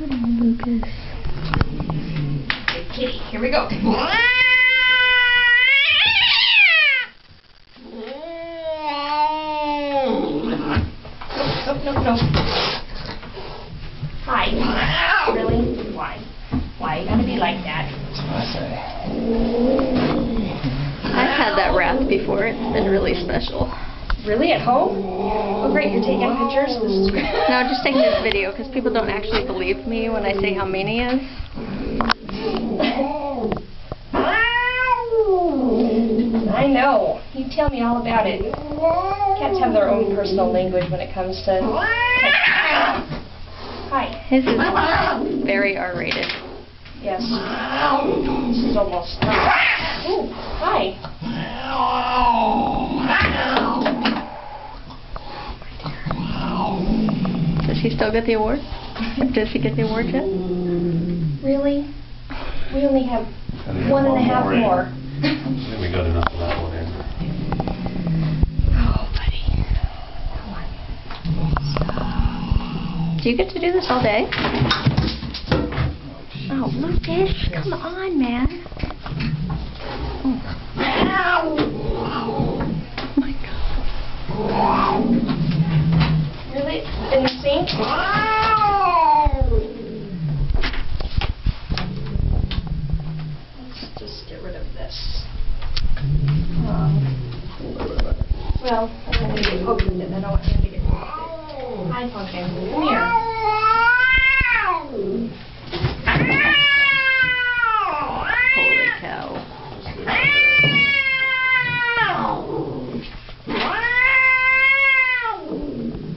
Lucas. Good kitty. Here we go. No. Hi. Really? Why? Why you gotta be like that? That's what I say. I've had that wrapped before. It's been really special. Really? At home? Oh, great. You're taking pictures? This is great. No, I'm just taking this video because people don't actually believe me when I say how mean he is. I know. You tell me all about it. Cats have their own personal language when it comes to... Hi. His is very R-rated. Yes. This is almost... Ooh, hi. Does he still get the award? Does he get the award yet? Really? We only have 1.5 more. I think we got enough of that one in. Oh, buddy. Come on. Do you get to do this all day? Oh, Lucas, come on, man. Oh my God. Really? In the sink? Let's just get rid of this. Well, I don't want to get poked with it. I don't want him to get poked with it. Hi, Pumpkin. Come here. Holy cow.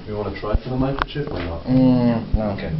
You want to try for the microchip or not? No, okay.